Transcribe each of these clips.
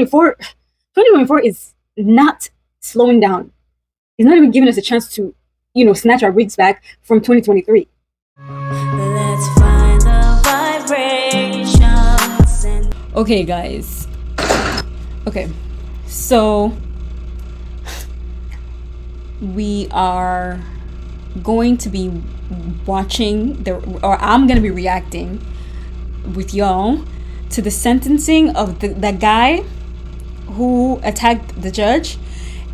2024 is not slowing down. It's not even giving us a chance to, snatch our wigs back from 2023. Let's find the vibrations. Okay, guys. Okay, so we are going to be watching I'm going to be reacting with y'all to the sentencing of that guy who attacked the judge.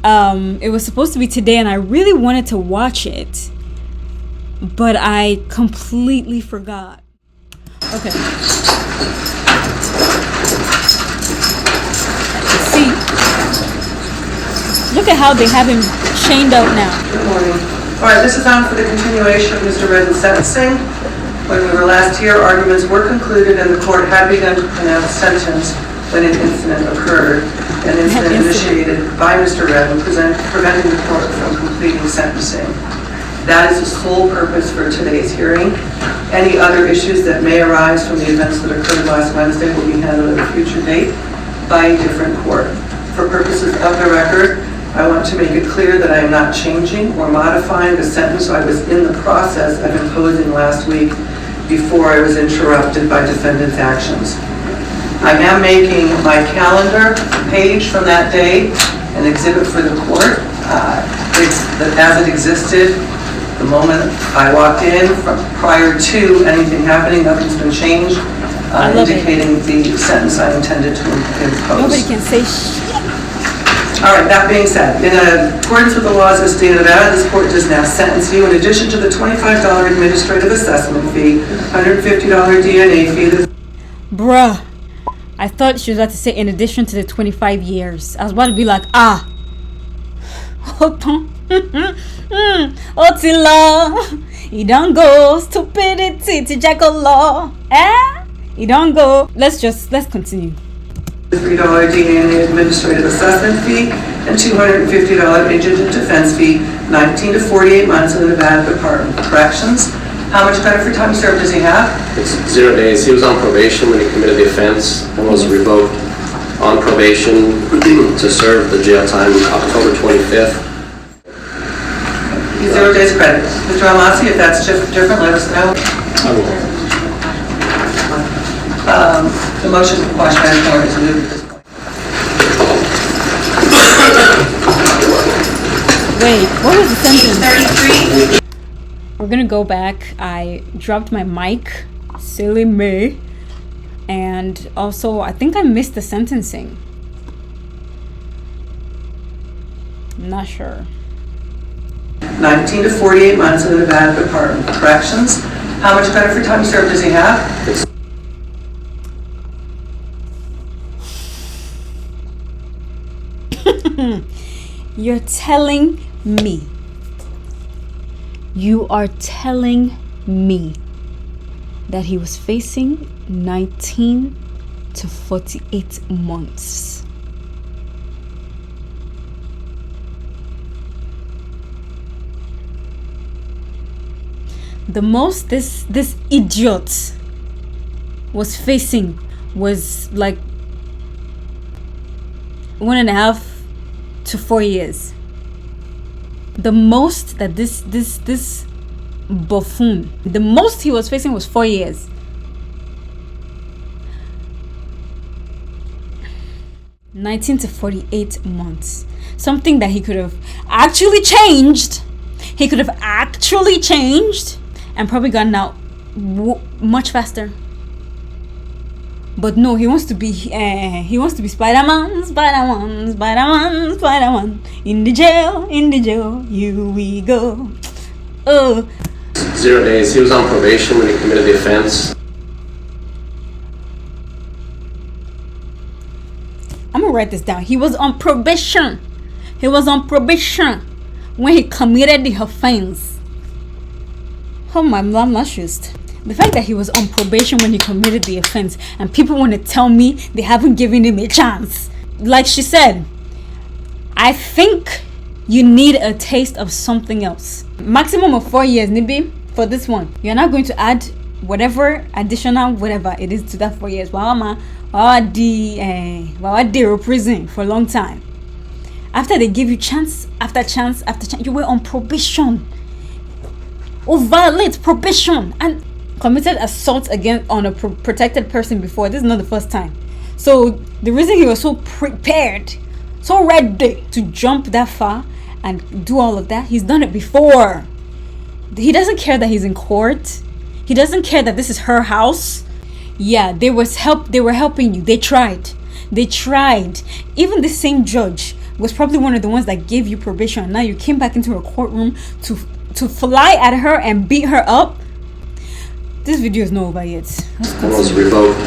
It was supposed to be today, and I really wanted to watch it, but I completely forgot. Okay. Let's see. Look at how they have him chained up now. Good morning. All right, this is on for the continuation of Mr. Redden's sentencing. When we were last here, arguments were concluded and the court had begun to pronounce sentence when an incident occurred. An incident initiated by Mr. Redden preventing the court from completing sentencing. That is the sole purpose for today's hearing. Any other issues that may arise from the events that occurred last Wednesday will be handled at a future date by a different court. For purposes of the record, I want to make it clear that I am not changing or modifying the sentence I was in the process of imposing last week before I was interrupted by defendant's actions. I am making my calendar page from that day an exhibit for the court. As it existed, the moment I walked in, prior to anything happening, nothing's been changed, indicating the sentence I intended to impose. Nobody can say shit. All right, that being said, in accordance with the laws of the state of Nevada, this court does now sentence you in addition to the $25 administrative assessment fee, $150 DNA fee. Bruh, I thought she was about to say in addition to the 25 years. I was about to be like, Otila, he don't go, stupidity to jackal law. He don't go. Let's continue. $3 DNA administrative assessment fee and $250 indigent defense fee, 19 to 48 months in the Nevada Department of Corrections. How much credit for time served does he have? It's 0 days. He was on probation when he committed the offense and was revoked on probation to serve the jail time October 25th. 0 days credit. Mr. Almasi, if that's different, let us know. The motion for quash by court is moved at this point. Wait, what was the sentence? 33. We're gonna go back. I dropped my mic, silly me, and also I think I missed the sentencing. I'm not sure. 19 to 48 months in the Nevada Department of Corrections. How much credit for time served does he have? You're telling me. You are telling me that he was facing 19 to 48 months. The most this idiot was facing was like 1.5 to 4 years. The most that this buffoon, the most he was facing was 4 years. $19 to 48 months. Something that he could have actually changed. He could have actually changed and probably gotten out much faster. But no, he wants to be Spider-Man. In the jail, here we go. 0 days. He was on probation when he committed the offense. I'm gonna write this down. He was on probation. When he committed the offense. Oh my, I'm not just. The fact that he was on probation when he committed the offense and people want to tell me they haven't given him a chance. Like she said, I think you need a taste of something else. Maximum of 4 years, Nibi, for this one. You're not going to add whatever additional whatever it is to that 4 years. Wama Wawadero prison for a long time. After they give you chance after chance after chance, you were on probation. Or violate probation and committed assault against on a protected person before. This is not the first time. So the reason he was so prepared, so ready to jump that far and do all of that, he's done it before. He doesn't care that he's in court. He doesn't care that this is her house. Yeah, they were helping you. They tried. Even the same judge was probably one of the ones that gave you probation, and now you came back into a courtroom to fly at her and beat her up. This video is not over yet. It was revoked.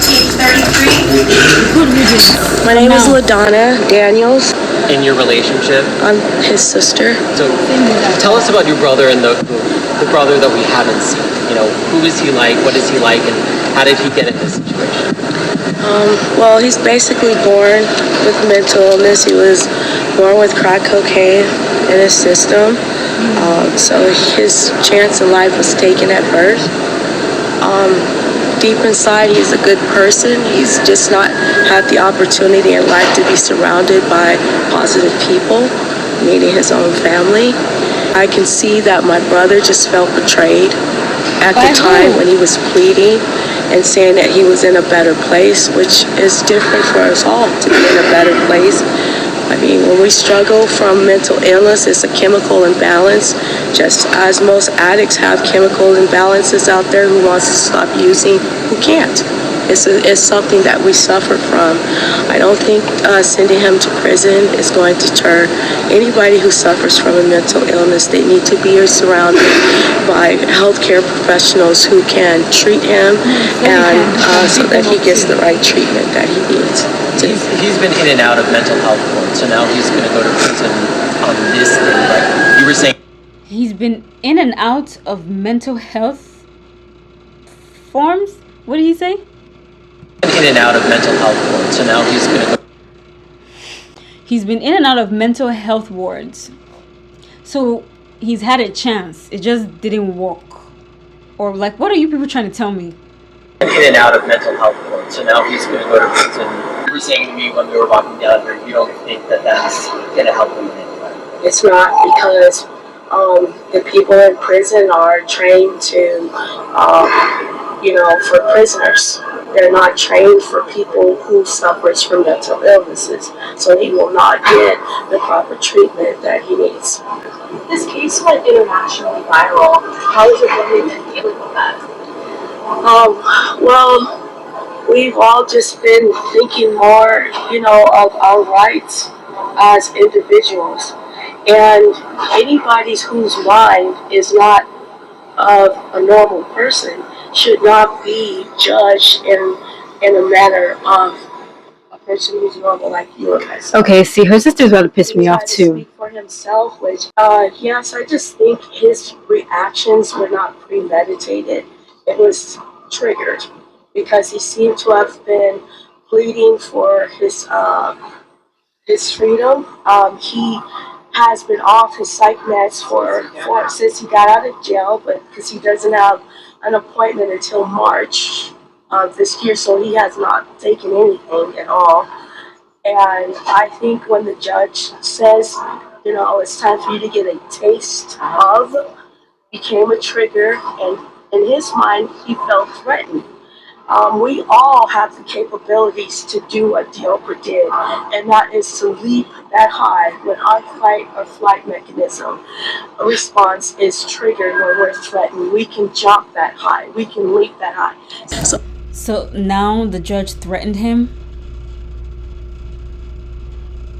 Page 33. Good video. My name is LaDonna Daniels. In your relationship? I'm his sister. So tell us about your brother and the brother that we haven't seen. You know, who is he like? What is he like? And how did he get in this situation? Well, he's basically born with mental illness. He was born with crack cocaine in his system. So his chance in life was taken at birth. Deep inside, he's a good person. He's just not had the opportunity in life to be surrounded by positive people, meaning his own family. I can see that my brother just felt betrayed at the time when he was pleading and saying that he was in a better place, which is different for us all to be in a better place. I mean, when we struggle from mental illness, it's a chemical imbalance. Just as most addicts have chemical imbalances out there, who wants to stop using, who can't. It's something that we suffer from. I don't think sending him to prison is going to deter anybody who suffers from a mental illness. They need to be surrounded by healthcare professionals who can treat him and so that he gets the right treatment that he needs. He's been in and out of mental health court, so now he's going to go to prison on this thing, right? You were saying He's been in and out of mental health forms? What did he say? In and out of mental health court, so now he's going to go. He's been in and out of mental health wards. So he's had a chance. It just didn't work. Or like, what are you people trying to tell me? In and out of mental health court, so now he's going to go to prison. You were saying to me when we were walking down here, you don't think that that's going to help him in any way? It's not, because the people in prison are trained to, for prisoners. They're not trained for people who suffers from mental illnesses. So he will not get the proper treatment that he needs. This case went internationally viral. How is your family been dealing with that? Well, we've all just been thinking more, of our rights as individuals. And anybody whose mind is not of a normal person should not be judged in a manner of a person who's normal like you or myself. Okay, see, her sister's about to piss me off To too. speak for himself, which, yes, I just think his reactions were not premeditated. It was triggered because he seemed to have been pleading for his freedom. He has been off his psych meds for since he got out of jail, but because he doesn't have an appointment until March of this year, so he has not taken anything at all. And I think when the judge says, it's time for you to get a taste of, became a trigger, and in his mind, he felt threatened. We all have the capabilities to do what Deobra did, and that is to leap that high when our fight or flight mechanism response is triggered when we're threatened. We can jump that high. We can leap that high. So now the judge threatened him.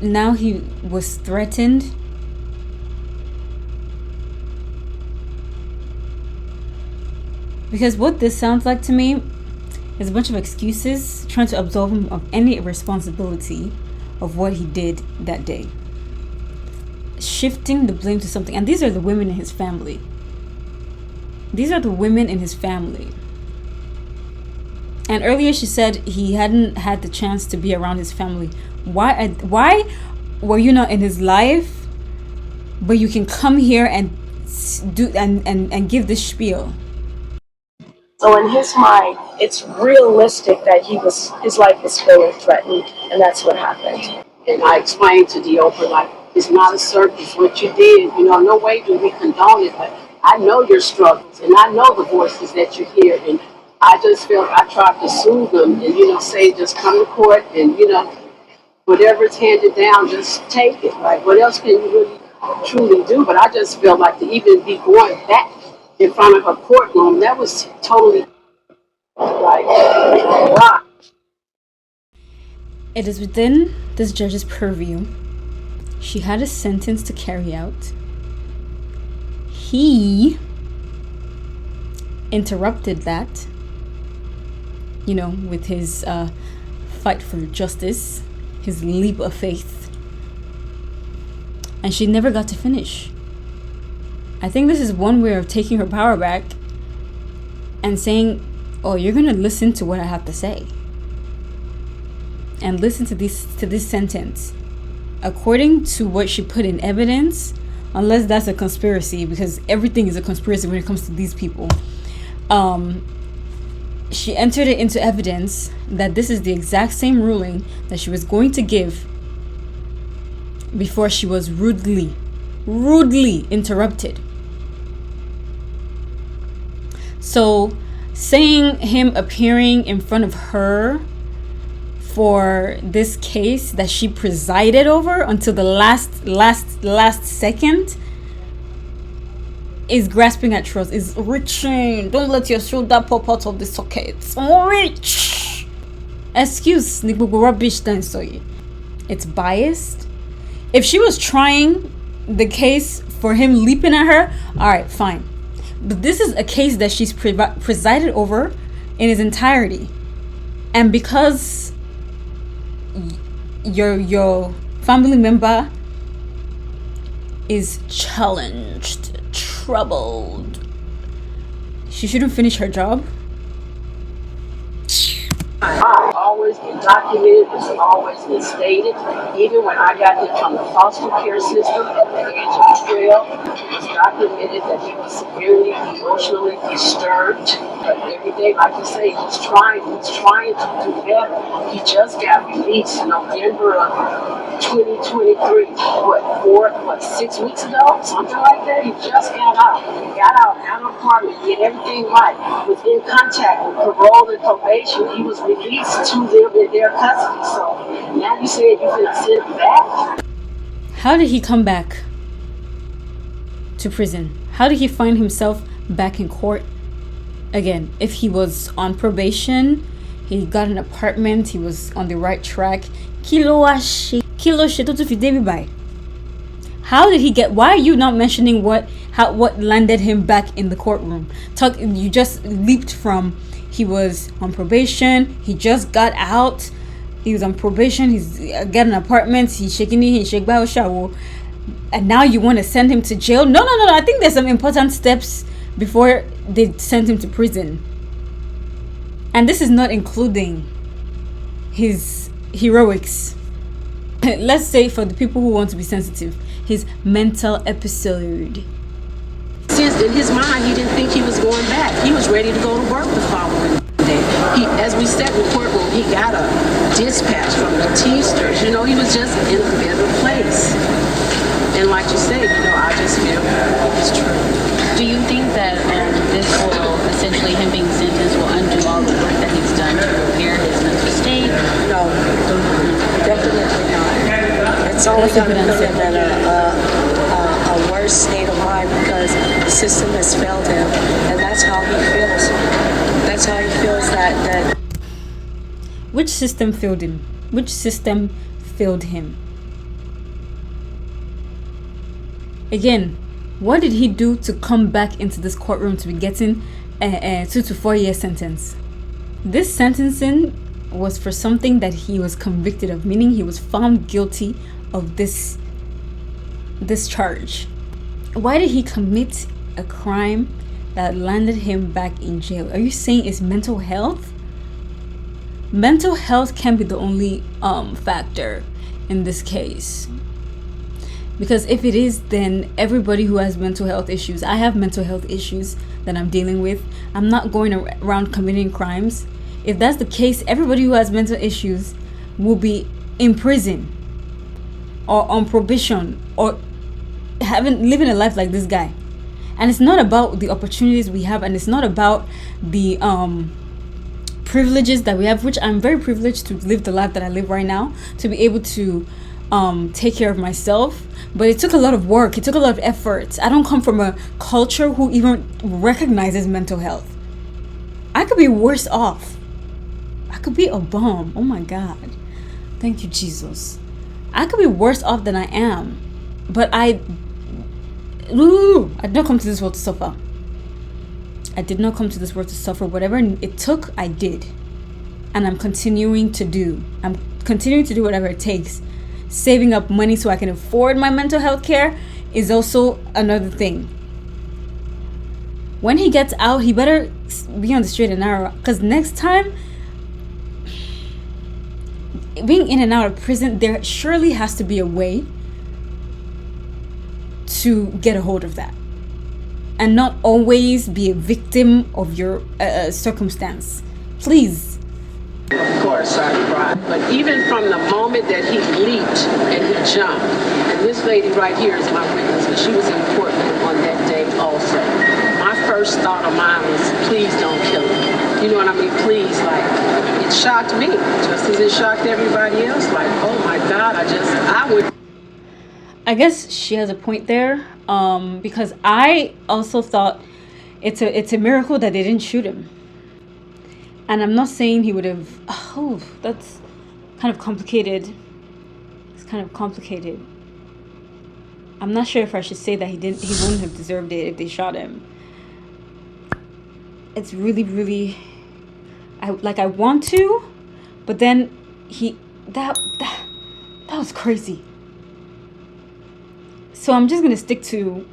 Now he was threatened. Because what this sounds like to me is a bunch of excuses trying to absolve him of any responsibility of what he did that day. Shifting the blame to something. And these are the women in his family. These are the women in his family. And earlier she said he hadn't had the chance to be around his family. Why were you not in his life, but you can come here and do and give this spiel? So in his mind, it's realistic that his life was feeling threatened, and that's what happened. And I explained to Deobra, like, it's not a circus. What you did, no way do we condone it, but I know your struggles, and I know the voices that you hear, and I just felt I tried to soothe them and, say, just come to court and, whatever's handed down, just take it. Like, what else can you really truly do? But I just felt like to even be going back in front of a courtroom, that was totally like, wow. It is within this judge's purview. She had a sentence to carry out. He interrupted that, with his fight for justice, his leap of faith. And she never got to finish. I think this is one way of taking her power back and saying, oh, you're going to listen to what I have to say. And listen to this sentence. According to what she put in evidence, unless that's a conspiracy, because everything is a conspiracy when it comes to these people, she entered it into evidence that this is the exact same ruling that she was going to give before she was rudely interrupted. So saying him appearing in front of her for this case that she presided over until the last second is grasping at straws, is reaching. Don't let your shoulder pop out of the socket. Reach. Excuse ni gbogbo rubbish then so it's biased. If she was trying the case for him leaping at her, all right, fine. But this is a case that she's presided over in its entirety, and because your family member is challenged, troubled, she shouldn't finish her job. Always been documented, it's always been stated. Even when I got him from the foster care system at the age of 12, it was documented that he was severely emotionally disturbed. But every day, like you say, he's trying to do better. He just got released in November of 2023. 6 weeks ago? Something like that. He just got out. He got out of apartment, did everything right. Was in contact with parole and probation. He was released to them in their custody. So now you said you're going to send him back? How did he come back to prison? How did he find himself back in court again? If he was on probation, he got an apartment, he was on the right track. How did he get? Why are you not mentioning what landed him back in the courtroom? You just leaped from he was on probation, he just got out, he was on probation, he's got an apartment, he's shaking it, he's shaking shower, and now you want to send him to jail? No. I think there's some important steps before they send him to prison, and this is not including his heroics. Let's say, for the people who want to be sensitive, his mental episode. Since in his mind, he didn't think he was going back. He was ready to go to work the following day. As we sat in the courtroom, he got a dispatch from the Teamsters. He was just in a better place. And like you said, I just feel it's true. Do you think that this will, essentially him being sentenced, will undo all the work that he's done to repair his mental state? No, definitely not. It's only going to put him in a worse state of mind because the system has failed him, and that's how he feels. That's how he feels that. Which system failed him? Which system failed him? Again, what did he do to come back into this courtroom to be getting a 2 to 4 year sentence? This sentencing was for something that he was convicted of, meaning he was found guilty of this charge. Why did he commit a crime that landed him back in jail? Are you saying it's mental health? Mental health can be the only factor in this case. Because if it is, then everybody who has mental health issues, I have mental health issues that I'm dealing with. I'm not going around committing crimes. If that's the case, everybody who has mental issues will be in prison or on probation or living a life like this guy. And it's not about the opportunities we have, and it's not about the privileges that we have, which I'm very privileged to live the life that I live right now, to be able to take care of myself. But it took a lot of work, it took a lot of effort. I don't come from a culture who even recognizes mental health. I could be worse off. I could be a bum. Oh my God, thank you, Jesus. I could be worse off than I am. But I did not come to this world to suffer. I did not come to this world to suffer. Whatever it took, I did. And I'm continuing to do. I'm continuing to do whatever it takes. Saving up money so I can afford my mental health care is also another thing. When he gets out, he better be on the straight and narrow. Because next time, being in and out of prison, there surely has to be a way to get a hold of that. And not always be a victim of your circumstance. Please. Of course, I cried. But even from the moment that he leaped and he jumped, and this lady right here is my witness, but she was in the courtroom on that day also. My first thought of mine was, please don't kill him. You know what I mean? Please, like, it shocked me, just as it shocked everybody else. Like, oh my God, I guess she has a point there, because I also thought it's a miracle that they didn't shoot him. And I'm not saying he would have. Oh, that's kind of complicated. It's kind of complicated. I'm not sure if I should say that he wouldn't have deserved it if they shot him. It's really, really. I want to, but then that was crazy. So I'm just gonna stick to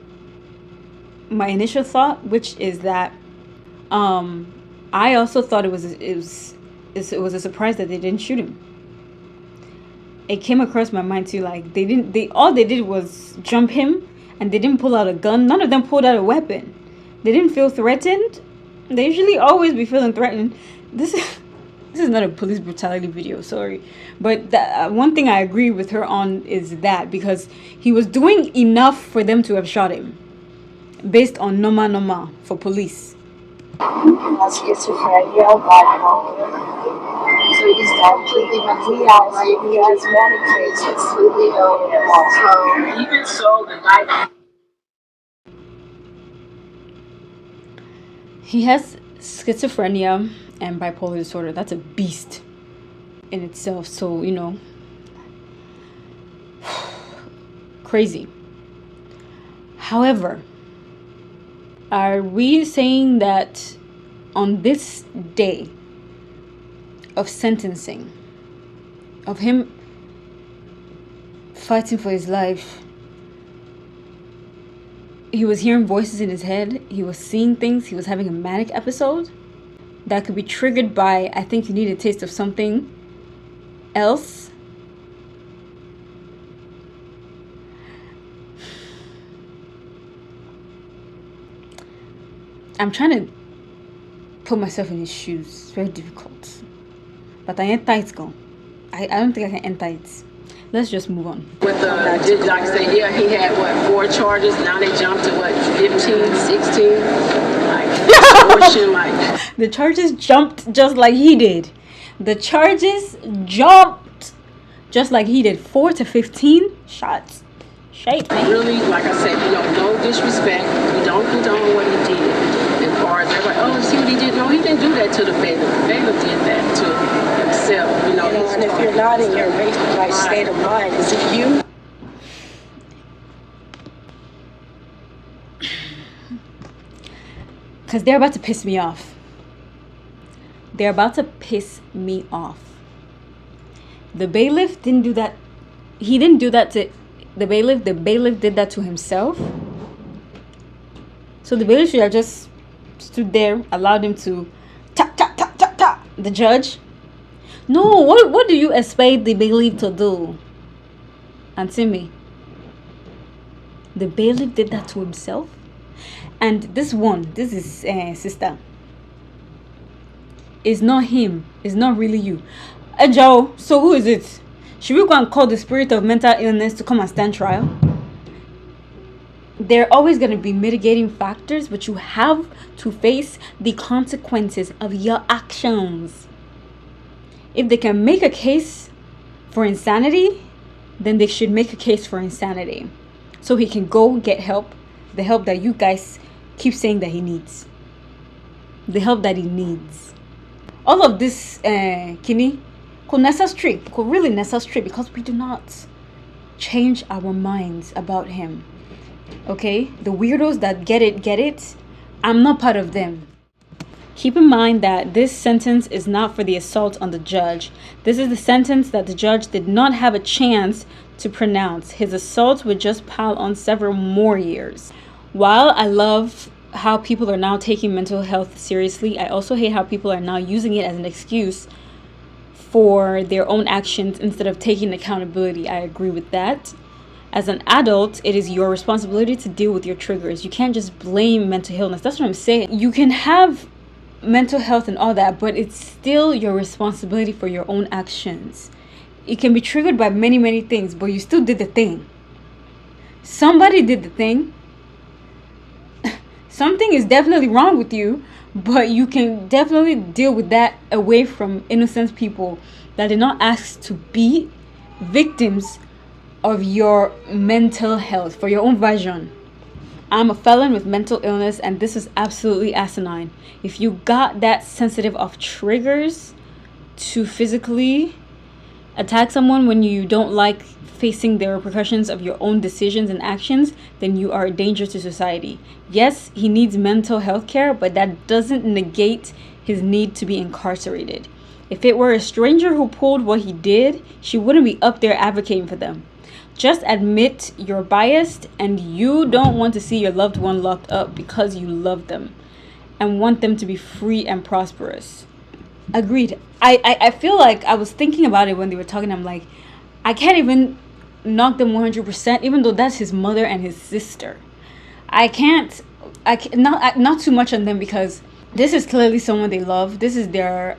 my initial thought, which is that I also thought it was a surprise that they didn't shoot him. It came across my mind too, like all they did was jump him, and they didn't pull out a gun. None of them pulled out a weapon. They didn't feel threatened. They usually always be feeling threatened. This is not a police brutality video, sorry. But one thing I agree with her on is that, because he was doing enough for them to have shot him, based on norma for police. Schizophrenia, bipolar. So he's completely mentally ill. He has medicated, completely ill. even so, the night. He has schizophrenia and bipolar disorder. That's a beast in itself. So, crazy. However, are we saying that on this day of sentencing, of him fighting for his life, he was hearing voices in his head, he was seeing things, he was having a manic episode that could be triggered by, I think you need a taste of something else? I'm trying to put myself in his shoes. It's very difficult. But I ain't tight, go. I don't think I can enter it. Let's just move on. With like I say, yeah, he had 4 charges. Now they jumped to 15, 16. Like the charges jumped just like he did. The charges jumped just like he did. 4 to 15 shots. Shape. Really, like I said, no disrespect. We don't condone what he did. As far as everybody, oh, see what he did? No, he didn't do that to the bailiff. The bailiff did that to himself. And if you're not in your right state of mind, is it you? Because they're about to piss me off. They're about to piss me off. The bailiff didn't do that. He didn't do that to the bailiff. The bailiff did that to himself. So the bailiff should have just stood there, allowed him to tap the judge. No, what do you expect the bailiff to do? Answer me. The bailiff did that to himself. And this is sister. It's not him. It's not really you. Joe, so who is it? Should we go and call the spirit of mental illness to come and stand trial? There are always going to be mitigating factors, but you have to face the consequences of your actions. If they can make a case for insanity, then they should make a case for insanity. So he can go get help, the help that you guys keep saying that he needs. The help that he needs. All of this, Kini, could really necessary because we do not change our minds about him. Okay? The weirdos that get it, I'm not part of them. Keep in mind that this sentence is not for the assault on the judge. This is the sentence that the judge did not have a chance to pronounce. His assault would just pile on several more years. While I love how people are now taking mental health seriously, I also hate how people are now using it as an excuse for their own actions instead of taking accountability. I agree with that. As an adult, it is your responsibility to deal with your triggers. You can't just blame mental illness. That's what I'm saying. You can have mental health and all that, but it's still your responsibility for your own actions. It can be triggered by many, many things, but you still did the thing. Somebody did the thing. Something is definitely wrong with you, but you can definitely deal with that away from innocent people that did not ask to be victims of your mental health for your own version. I'm a felon with mental illness, and this is absolutely asinine. If you got that sensitive of triggers to physically attack someone when you don't like facing the repercussions of your own decisions and actions, then you are a danger to society. Yes, he needs mental health care, but that doesn't negate his need to be incarcerated. If it were a stranger who pulled what he did, she wouldn't be up there advocating for them. Just admit you're biased and you don't want to see your loved one locked up because you love them and want them to be free and prosperous. Agreed. I feel like I was thinking about it when they were talking. I'm like, I can't even knock them 100%, even though that's his mother and his sister. I can't not too much on them because this is clearly someone they love. This is their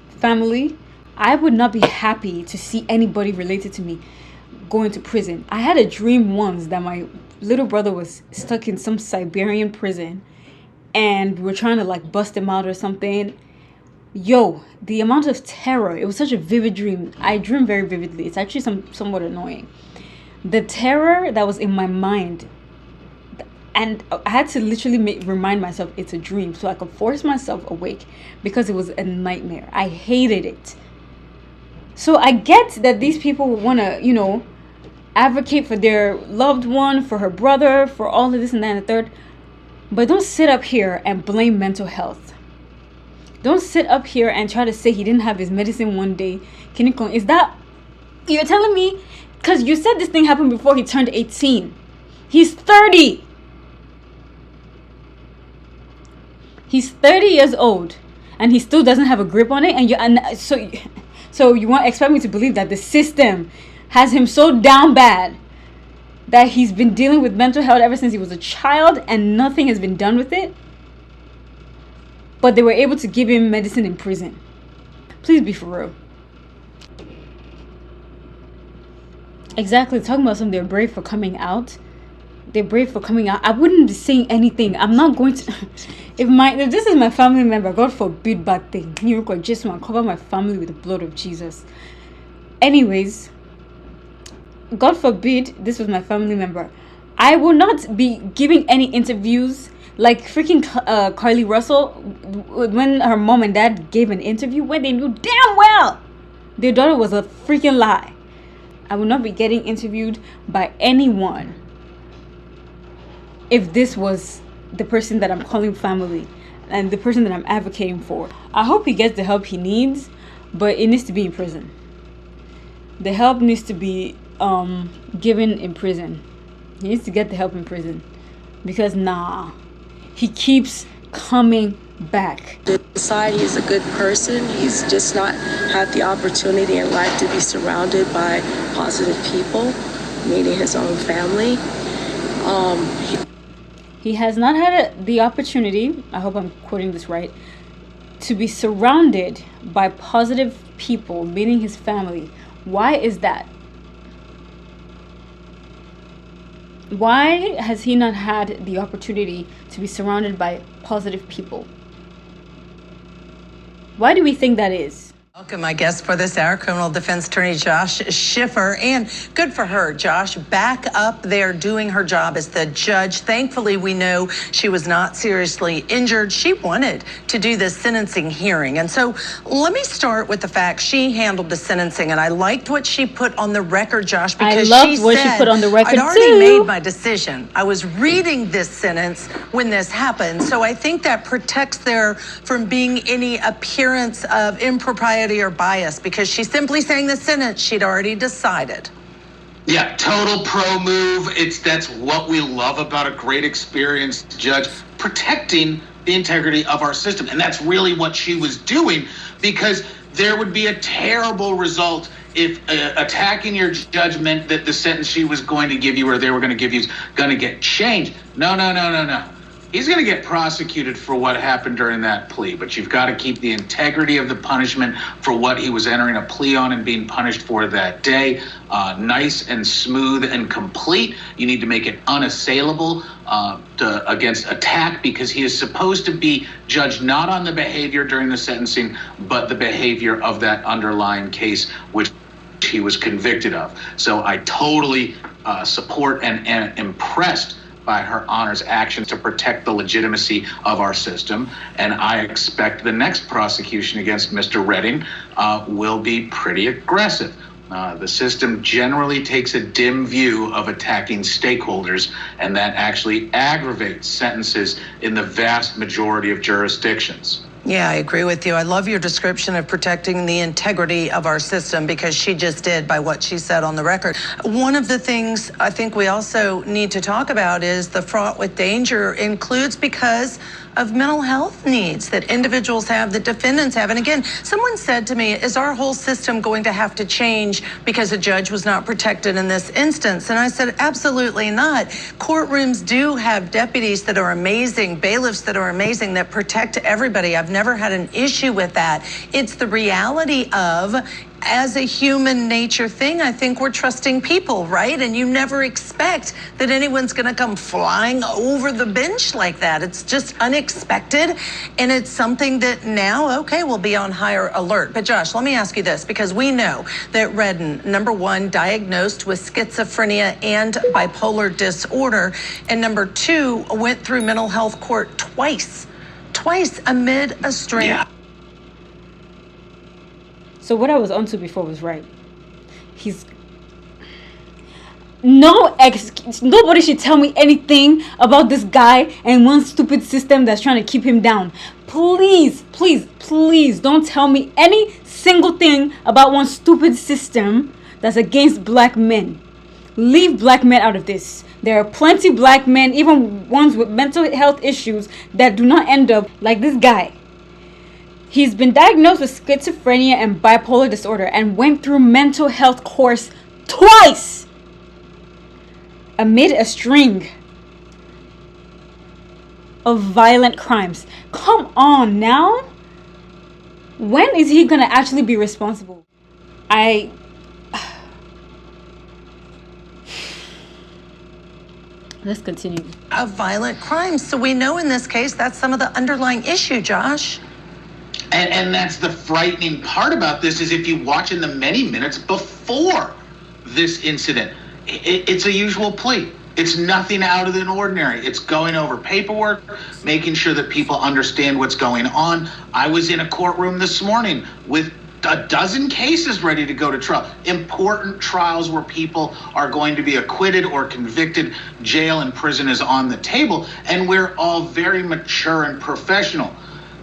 family. I would not be happy to see anybody related to me going to prison. I had a dream once that my little brother was stuck in some Siberian prison and we're trying to like bust him out or something. Yo, the amount of terror, it was such a vivid dream. I dream very vividly. It's actually somewhat annoying. The terror that was in my mind, and I had to literally remind myself it's a dream so I could force myself awake because it was a nightmare. I hated it. So I get that these people want to, advocate for their loved one, for her brother, for all of this and that and the third. But don't sit up here and blame mental health. Don't sit up here and try to say he didn't have his medicine one day. Is that, you're telling me? Because you said this thing happened before he turned 18. He's 30. He's 30 years old. And he still doesn't have a grip on it. So you want to expect me to believe that the system has him so down bad that he's been dealing with mental health ever since he was a child and nothing has been done with it? But they were able to give him medicine in prison. Please be for real. Exactly. Talking about something, they're brave for coming out. They're brave for coming out. I wouldn't be saying anything. I'm not going to... If this is my family member, God forbid bad thing. You could just want to cover my family with the blood of Jesus. Anyways, God forbid this was my family member. I will not be giving any interviews like freaking Carly Russell when her mom and dad gave an interview when they knew damn well their daughter was a freaking lie. I will not be getting interviewed by anyone if this was the person that I'm calling family and the person that I'm advocating for. I hope he gets the help he needs, but it needs to be in prison. The help needs to be given in prison. He needs to get the help in prison because he keeps coming back. Decide he's a good person. He's just not had the opportunity in life to be surrounded by positive people, meeting his own family. He has not had the opportunity, I hope I'm quoting this right, to be surrounded by positive people, meaning his family. Why is that? Why has he not had the opportunity to be surrounded by positive people? Why do we think that is? Welcome, my guest for this hour, criminal defense attorney Josh Schiffer. And good for her, Josh, back up there doing her job as the judge. Thankfully, we know she was not seriously injured. She wanted to do this sentencing hearing. And so let me start with the fact she handled the sentencing. And I liked what she put on the record, Josh, because she put on the record, I'd already made my decision. I was reading this sentence when this happened. So I think that protects there from being any appearance of impropriety or bias, because she's simply saying the sentence she'd already decided. Yeah, total pro move. That's what we love about a great experienced judge, protecting the integrity of our system. And that's really what she was doing, because there would be a terrible result if attacking your judgment that the sentence she was going to give you or they were going to give you is going to get changed. No. He's going to get prosecuted for what happened during that plea, but you've got to keep the integrity of the punishment for what he was entering a plea on and being punished for that day nice and smooth and complete. You need to make it unassailable against attack, because he is supposed to be judged not on the behavior during the sentencing, but the behavior of that underlying case which he was convicted of. So I totally support and am impressed by her Honor's actions to protect the legitimacy of our system. And I expect the next prosecution against Mr. Redden will be pretty aggressive. The system generally takes a dim view of attacking stakeholders, and that actually aggravates sentences in the vast majority of jurisdictions. Yeah, I agree with you. I love your description of protecting the integrity of our system, because she just did by what she said on the record. One of the things I think we also need to talk about is the fraught with danger includes because of mental health needs that individuals have, that defendants have. And again, someone said to me, is our whole system going to have to change because a judge was not protected in this instance? And I said, absolutely not. Courtrooms do have deputies that are amazing, bailiffs that are amazing, that protect everybody. I've never had an issue with that. It's the reality of, as a human nature thing, I think we're trusting people, right? And you never expect that anyone's going to come flying over the bench like that. It's just unexpected. And it's something that now, okay, we'll be on higher alert. But Josh, let me ask you this, because we know that Redden, number one, diagnosed with schizophrenia and bipolar disorder. And number two, went through mental health court twice amid a string. Yeah. So what I was onto before was right. Nobody should tell me anything about this guy and one stupid system that's trying to keep him down. Please don't tell me any single thing about one stupid system that's against black men. Leave black men out of this. There are plenty black men, even ones with mental health issues, that do not end up like this guy. He's been diagnosed with schizophrenia and bipolar disorder and went through mental health course twice amid a string of violent crimes. Come on now. When is he going to actually be responsible? Let's continue. Of violent crimes. So we know in this case that's some of the underlying issue, Josh. And that's the frightening part about this, is if you watch in the many minutes before this incident, it's a usual plea. It's nothing out of the ordinary. It's going over paperwork, making sure that people understand what's going on. I was in a courtroom this morning with a dozen cases ready to go to trial. Important trials where people are going to be acquitted or convicted. Jail and prison is on the table, and we're all very mature and professional.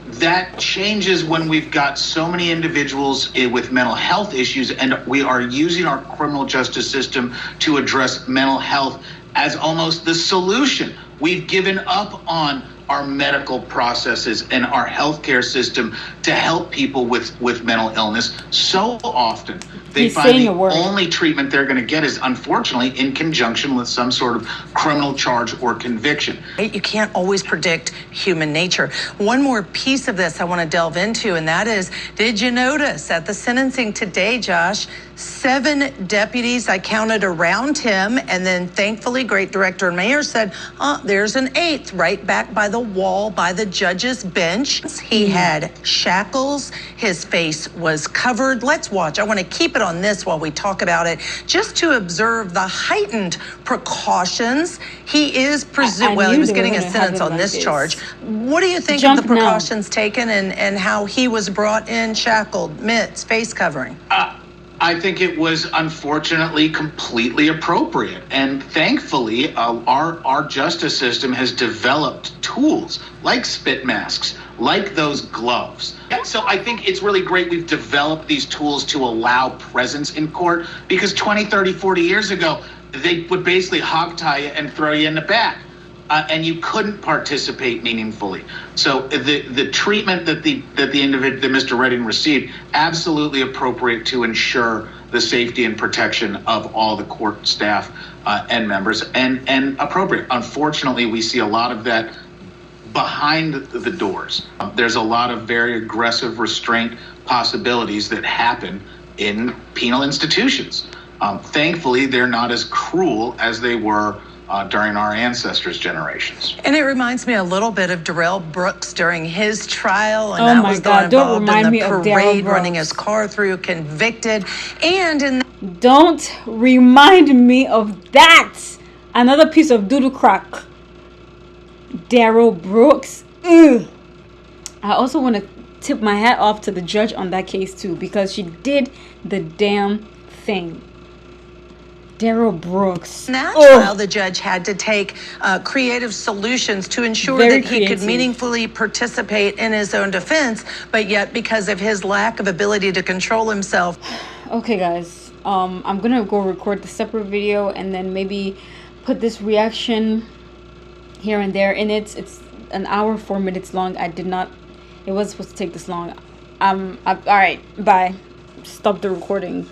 That changes when we've got so many individuals with mental health issues, and we are using our criminal justice system to address mental health as almost the solution. We've given up on our medical processes and our healthcare system to help people with mental illness. So often they He's find saying the a word. only treatment they're going to get is, unfortunately, in conjunction with some sort of criminal charge or conviction. You can't always predict human nature. One more piece of this I want to delve into, and that is, did you notice at the sentencing today, Josh, 7 deputies, I counted around him, and then thankfully, great director and mayor said, there's an 8th right back by the wall by the judge's bench. He had shackles, his face was covered. Let's watch. I want to keep it on this while we talk about it, just to observe the heightened precautions. He is presumed, well, he was getting a sentence on this charge. What do you think of the precautions taken and how he was brought in shackled, mitts, face covering? I think it was unfortunately completely appropriate. And thankfully, our justice system has developed tools like spit masks, like those gloves. So I think it's really great we've developed these tools to allow presence in court, because 20, 30, 40 years ago, they would basically hog tie you and throw you in the back. And you couldn't participate meaningfully. So the treatment that Mr. Redden received, absolutely appropriate to ensure the safety and protection of all the court staff and members, and appropriate. Unfortunately, we see a lot of that behind the doors. There's a lot of very aggressive restraint possibilities that happen in penal institutions. Thankfully, they're not as cruel as they were during our ancestors' generations. And it reminds me a little bit of Darrell Brooks during his trial, and Oh that my was God, the don't involved remind in me the of Darrell parade, running Brooks. his car through, convicted, and in Don't remind me of that. Another piece of doodle crack. Darrell Brooks. Ugh. I also want to tip my hat off to the judge on that case too, because she did the damn thing. Darrell Brooks. In that trial, the judge had to take creative solutions to ensure Very that he could creative. meaningfully participate in his own defense, but yet because of his lack of ability to control himself. Okay, guys. I'm gonna go record the separate video and then maybe put this reaction here and there in it. It's an hour 4 minutes long. It wasn't supposed to take this long. All right, bye. Stop the recording.